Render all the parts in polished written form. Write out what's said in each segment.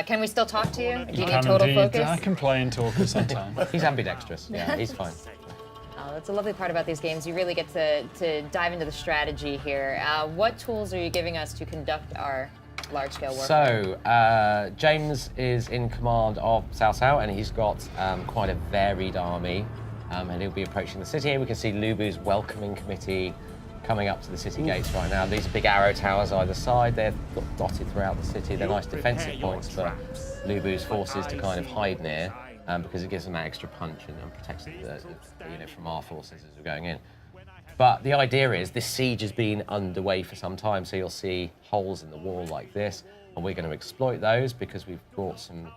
Can we still talk to you? Do you need Can total indeed. focus? I can play and talk at some time. He's ambidextrous. Yeah, he's fine. Oh, that's a lovely part about these games. You really get to dive into the strategy here. What tools are you giving us to conduct our large-scale warfare? So, James is in command of Cao Cao, and he's got quite a varied army, and he'll be approaching the city. Here we can see Lu Bu's welcoming committee coming up to the city gates right now. These are big arrow towers either side. They're dotted throughout the city. They're nice defensive points for Lu Bu's forces to kind of hide near, because it gives them that extra punch and protects from our forces as we're going in. But the idea is this siege has been underway for some time, so you'll see holes in the wall like this, and we're going to exploit those because we've brought some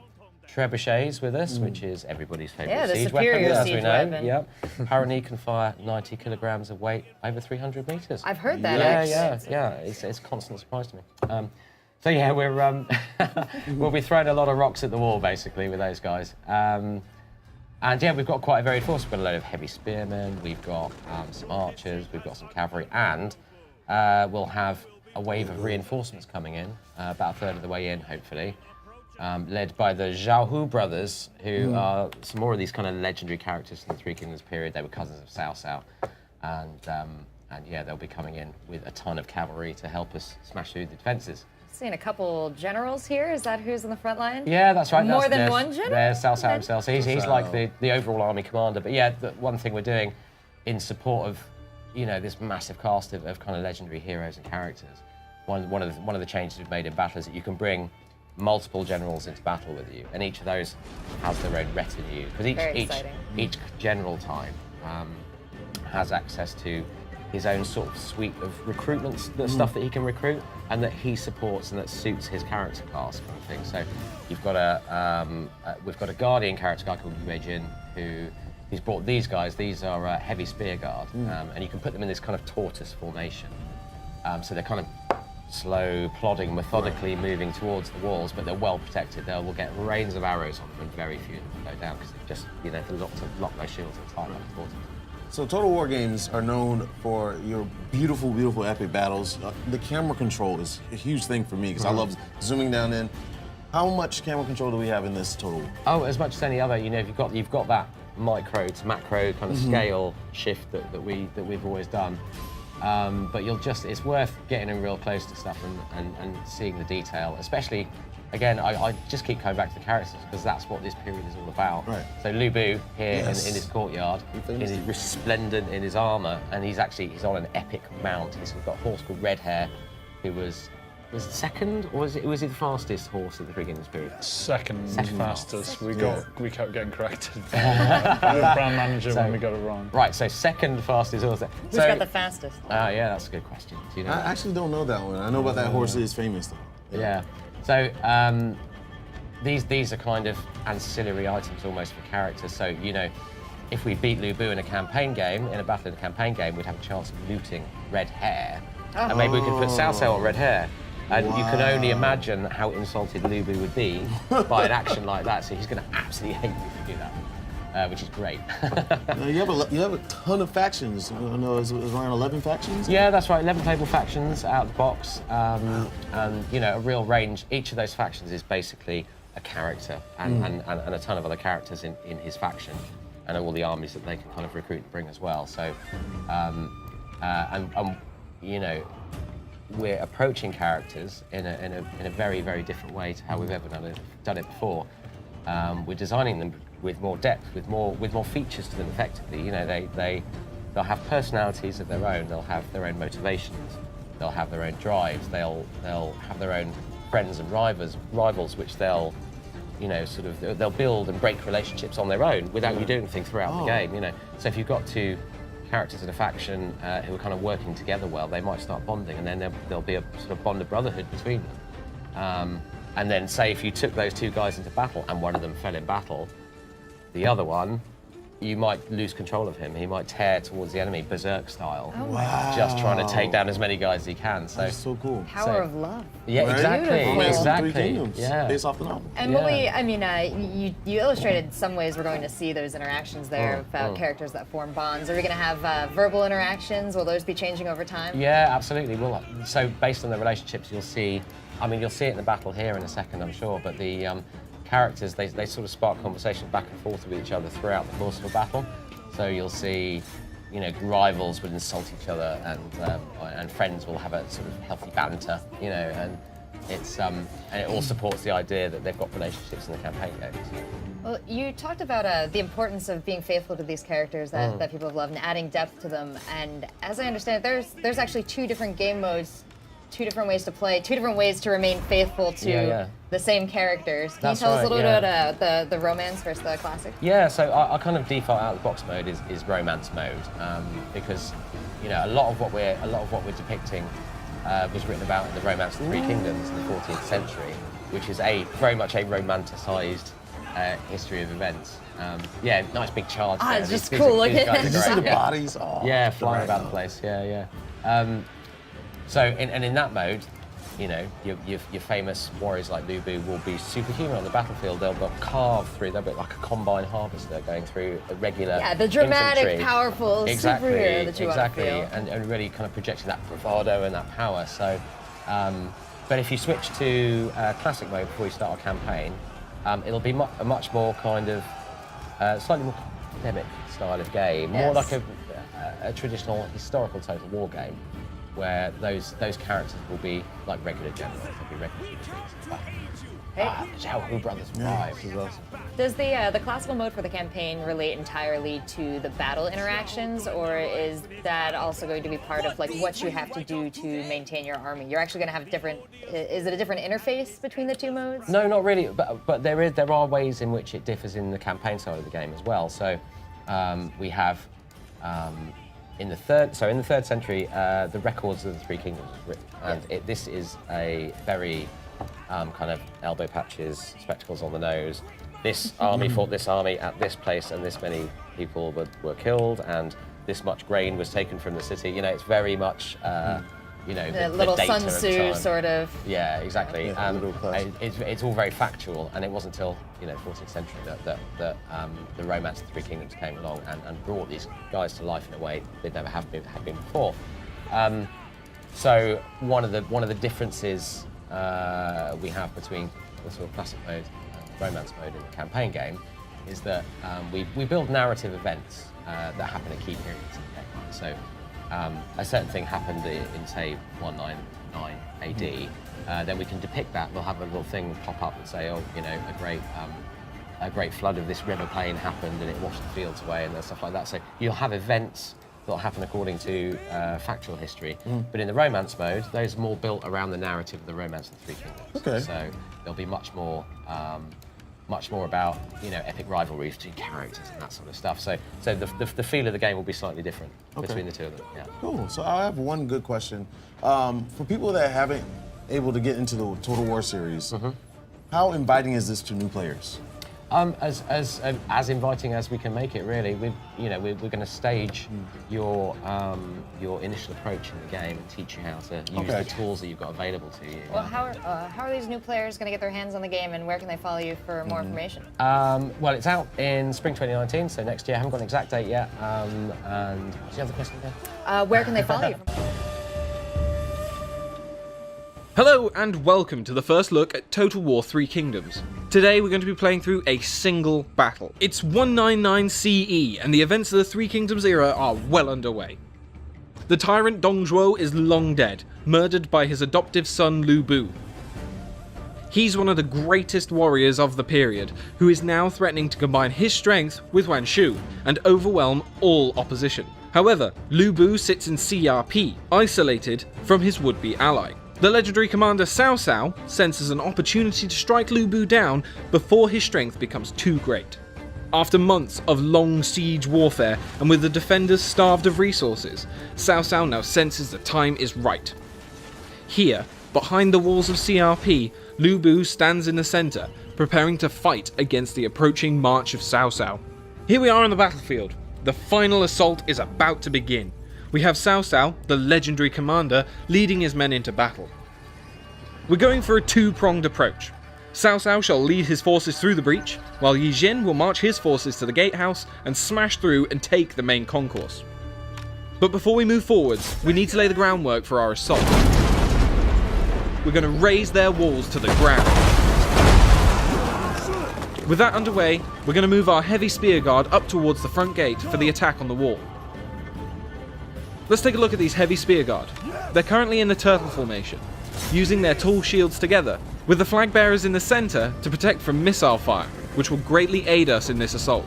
trebuchets with us, which is everybody's favourite siege weapon, as we know. Yep. Apparently can fire 90 kilograms of weight over 300 metres. I've heard that. Yeah. It's a constant surprise to me. So yeah, we'll be throwing a lot of rocks at the wall basically with those guys. And yeah, we've got quite a varied force. We've got a load of heavy spearmen, we've got some archers, we've got some cavalry, and we'll have a wave of reinforcements coming in, about a third of the way in, hopefully, led by the Xiaohu brothers, who are some more of these kind of legendary characters from the Three Kingdoms period. They were cousins of Cao Cao, and yeah, they'll be coming in with a ton of cavalry to help us smash through the defences. Seeing a couple generals here. Is that who's in the front line? Yeah, that's right. More than one general? There's Cao Cao himself. So he's like the overall army commander. But yeah, the one thing we're doing in support of, this massive cast of kind of legendary heroes and characters. One of the changes we've made in battle is that you can bring multiple generals into battle with you, and each of those has their own retinue. Because each general type has access to his own sort of suite of recruitment stuff that he can recruit and that he supports and that suits his character class kind of thing. So you've got we've got a guardian character guy called Yue Jin who's brought these guys. These are heavy spear guard, and you can put them in this kind of tortoise formation. So they're kind of slow, plodding, methodically moving towards the walls, but they're well protected. We'll get rains of arrows on them and very few of them go down because they've just, they've locked those shields and tied up towards them. So Total War games are known for your beautiful, beautiful epic battles. The camera control is a huge thing for me because I love zooming down in. How much camera control do we have in this Total War? Oh, as much as any other. You've got that micro to macro kind of scale shift that we've always done. But it's worth getting in real close to stuff and seeing the detail, especially. Again, I just keep coming back to the characters because that's what this period is all about. Right. So Lu Bu here in his courtyard, is resplendent in his armour, and he's on an epic mount. He's got a horse called Red Hair, who was it second, or was he the fastest horse of the Three Kingdoms period? Second fastest. We kept getting corrected by the brand manager when we got it wrong. Right, so second fastest horse. Who's got the fastest? Yeah, that's a good question. Do you know? I actually don't know that one. I know about that horse is famous though. Yeah. So these are kind of ancillary items almost for characters. So, if we beat Lu Bu in a campaign game, in a battle in a campaign game, we'd have a chance of looting Red Hair. And maybe we could put Cao Cao on Red Hair. And you can only imagine how insulted Lu Bu would be by an action like that. So he's going to absolutely hate you if you do that, which is great. You have a ton of factions. I know it's around 11 factions? Yeah, that's right. 11 playable factions out of the box. And, a real range. Each of those factions is basically a character and a ton of other characters in his faction and all the armies that they can kind of recruit and bring as well. So, we're approaching characters in a very, very different way to how we've ever done it before. We're designing them with more depth, with more features to them effectively. They'll have personalities of their own, they'll have their own motivations, they'll have their own drives, they'll have their own friends and rivals which they'll build and break relationships on their own without you doing anything throughout the game, So if you've got two characters in a faction who are kind of working together well, they might start bonding, and then there'll be a sort of bond of brotherhood between them. And then say if you took those two guys into battle and one of them fell in battle, the other one, you might lose control of him. He might tear towards the enemy, berserk style, just trying to take down as many guys as he can. So that's so cool. Power of love. Yeah, right? exactly. Three Kingdoms, based off the novel. And you illustrated some ways we're going to see those interactions there about characters that form bonds. Are we going to have verbal interactions? Will those be changing over time? Yeah, absolutely. So based on the relationships, you'll see I mean, you'll see it in the battle here in a second, I'm sure, but the characters, they sort of spark conversation back and forth with each other throughout the course of a battle. So you'll see, you know, rivals would insult each other, and friends will have a sort of healthy banter, you know, and it's and it all supports the idea that they've got relationships in the campaign games. Well, you talked about the importance of being faithful to these characters that people have loved and adding depth to them. And as I understand it, there's actually 2 different game modes, 2 different ways to play, 2 different ways to remain faithful to the same characters. Can That's you tell us a little right, bit about the romance versus the classic? Yeah, so our kind of default out of the box mode is romance mode, because you know a lot of what we're depicting was written about in the Romance of the Three Kingdoms in the 14th century, which is very much a romanticised history of events. Yeah, nice big charge. Ah, there. it's just These cool. guys Look are at Did you see great. the bodies? Oh, Yeah, flying about the place. Yeah. So in that mode, you know, your famous warriors like Lu Bu will be superhuman on the battlefield. They'll carve through. They'll be like a combine harvester going through a regular. Yeah, the dramatic, infantry. powerful superhero that you want to feel. And really kind of projecting that bravado and that power. So, but if you switch to classic mode before you start a campaign, it'll be a much more kind of slightly more academic style of game, more like a traditional historical total war game, where those characters will be like regular generals. They'll be regular troops. Zhao Hu brothers arrived. Does the classical mode for the campaign relate entirely to the battle interactions, or is that also going to be part of like what you have to do to maintain your army? You're actually going to have different. Is it a different interface between the 2 modes? No, not really. But there are ways in which it differs in the campaign side of the game as well. So we have. In the third century, the records of the Three Kingdoms was written, and this is a very kind of elbow patches, spectacles on the nose. This army fought this army at this place, and this many people were killed, and this much grain was taken from the city. You know, it's very much, you know, The the little data Sun of the Tzu time. sort of. Yeah, exactly. Yeah, little classic. It's all very factual, and it wasn't until 14th century that the Romance of the Three Kingdoms came along and brought these guys to life in a way they'd never had been before. So one of the differences we have between the sort of classic mode and romance mode in the campaign game is that we build narrative events that happen at key periods in the game. Right? So a certain thing happened in say 199 AD, then we can depict that. We'll have a little thing pop up and say, oh, you know, a great flood of this river plain happened and it washed the fields away and stuff like that. So you'll have events that'll happen according to factual history. But in the romance mode, those are more built around the narrative of the Romance of the Three Kingdoms. Okay. So there'll be much more about, you know, epic rivalries between characters and that sort of stuff. So the feel of the game will be slightly different between the 2 of them. Yeah. Cool. So I have one good question. For people that haven't able to get into the Total War series, how inviting is this to new players? As inviting as we can make it, really. We're going to stage your initial approach in the game and teach you how to use the tools that you've got available to you. Well, how are these new players going to get their hands on the game, and where can they follow you for more information? Well, it's out in spring 2019, so next year. I haven't got an exact date yet. And what's the other question again? Where can they follow you? Hello and welcome to the first look at Total War 3 Kingdoms. Today we're going to be playing through a single battle. It's 199 CE and the events of the Three Kingdoms era are well underway. The tyrant Dong Zhuo is long dead, murdered by his adoptive son Lu Bu. He's one of the greatest warriors of the period, who is now threatening to combine his strength with Yuan Shu and overwhelm all opposition. However, Lu Bu sits in CRP, isolated from his would-be ally. The legendary commander Cao Cao senses an opportunity to strike Lu Bu down before his strength becomes too great. After months of long siege warfare and with the defenders starved of resources, Cao Cao now senses the time is right. Here, behind the walls of CRP, Lu Bu stands in the center, preparing to fight against the approaching march of Cao Cao. Here we are on the battlefield. The final assault is about to begin. We have Cao Cao, the legendary commander, leading his men into battle. We're going for a two-pronged approach. Cao Cao shall lead his forces through the breach, while Yi Jin will march his forces to the gatehouse and smash through and take the main concourse. But before we move forwards, we need to lay the groundwork for our assault. we're going to raze their walls to the ground. With that underway, we're going to move our heavy spear guard up towards the front gate for the attack on the wall. Let's take a look at these heavy spear guard. They're currently in the turtle formation, using their tall shields together, with the flag bearers in the center to protect from missile fire, which will greatly aid us in this assault.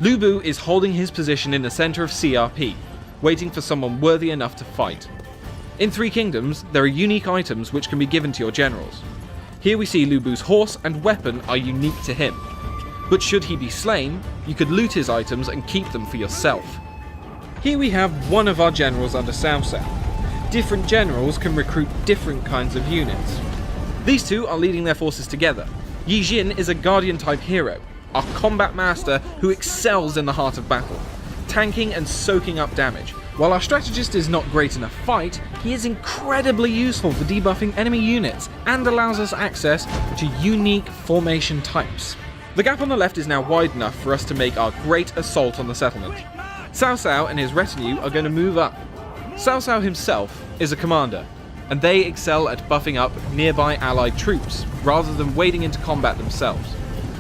Lu Bu is holding his position in the center of CRP, waiting for someone worthy enough to fight. In Three Kingdoms, there are unique items which can be given to your generals. Here we see Lu Bu's horse and weapon are unique to him, but should he be slain, you could loot his items and keep them for yourself. Here we have one of our generals under Cao Cao. Different generals can recruit different kinds of units. These two are leading their forces together. Yi Jin is a guardian type hero, our combat master who excels in the heart of battle, tanking and soaking up damage. While our strategist is not great in a fight, he is incredibly useful for debuffing enemy units and allows us access to unique formation types. The gap on the left is now wide enough for us to make our great assault on the settlement. Cao Cao and his retinue are going to move up. Cao Cao himself is a commander, and they excel at buffing up nearby allied troops, rather than wading into combat themselves.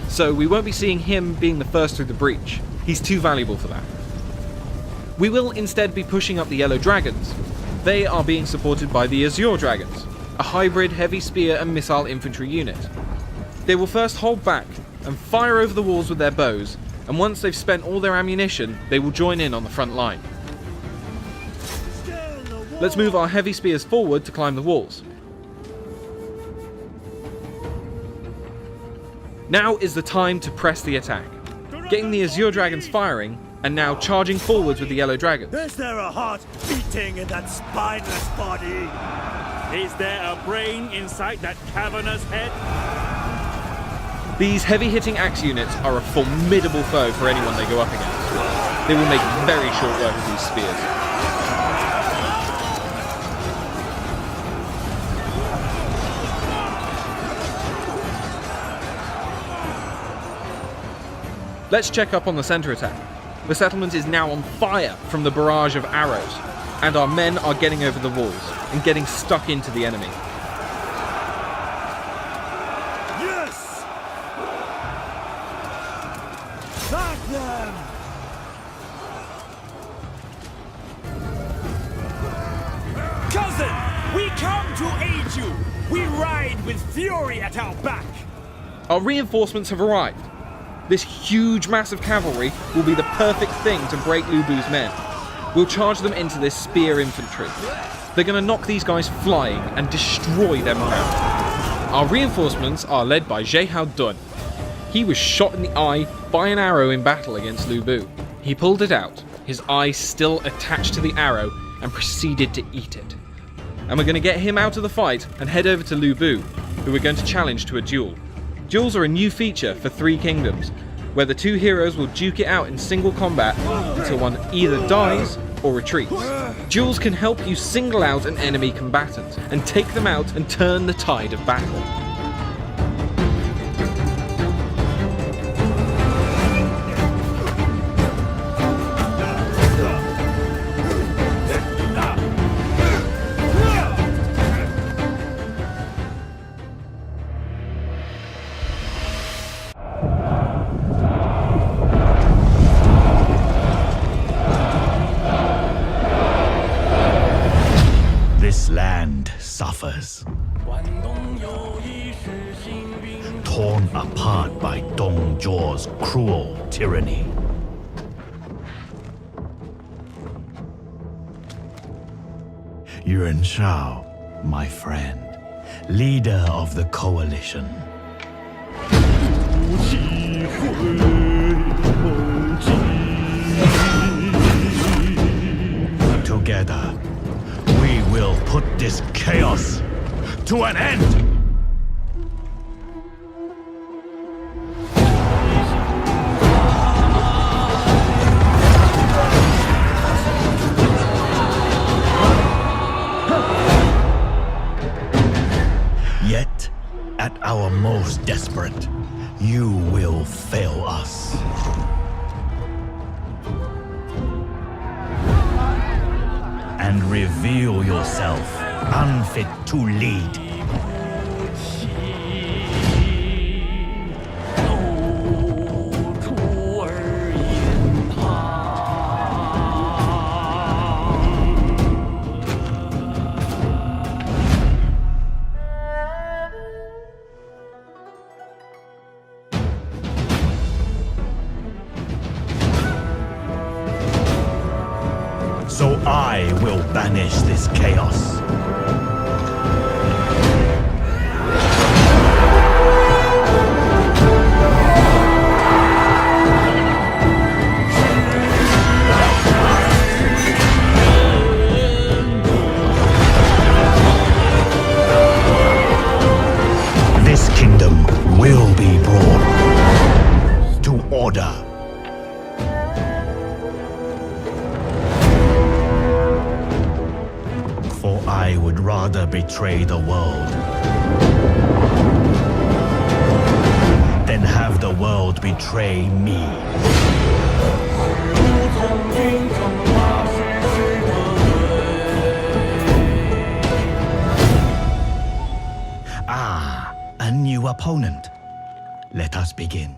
So we won't be seeing him being the first through the breach. He's too valuable for that. We will instead be pushing up the Yellow Dragons. They are being supported by the Azure Dragons, a hybrid heavy spear and missile infantry unit. They will first hold back and fire over the walls with their bows, and once they've spent all their ammunition, they will join in on the front line. Let's move our heavy spears forward to climb the walls. Now is the time to press the attack, getting the Azure Dragons firing, and now charging forwards with the Yellow Dragons. Is there a heart beating in that spineless body? Is there a brain inside that cavernous head? These heavy-hitting axe units are a formidable foe for anyone they go up against. They will make very short work of these spears. Let's check up on the center attack. The settlement is now on fire from the barrage of arrows, and our men are getting over the walls and getting stuck into the enemy. Yes! Back them! Cousin, we come to aid you! We ride with fury at our back! Our reinforcements have arrived. This huge mass of cavalry will be the perfect thing to break Lu Bu's men. We'll charge them into this spear infantry. They're going to knock these guys flying and destroy their morale. Our reinforcements are led by Zhehao Dun. He was shot in the eye by an arrow in battle against Lu Bu. He pulled it out, his eye still attached to the arrow, and proceeded to eat it. And we're going to get him out of the fight and head over to Lu Bu, who we're going to challenge to a duel. Duels are a new feature for Three Kingdoms, where the two heroes will duke it out in single combat until one either dies or retreats. Duels can help you single out an enemy combatant and take them out and turn the tide of battle. This land suffers. Torn apart by Dong Zhuo's cruel tyranny. Yuan Shao, my friend, leader of the coalition. Together, we will put this chaos to an end! Yet, at our most desperate, you will fail us. And reveal yourself unfit to lead. So I will banish this chaos. This kingdom will be brought to order. For I would rather betray the world than have the world betray me. Ah, a new opponent. Let us begin.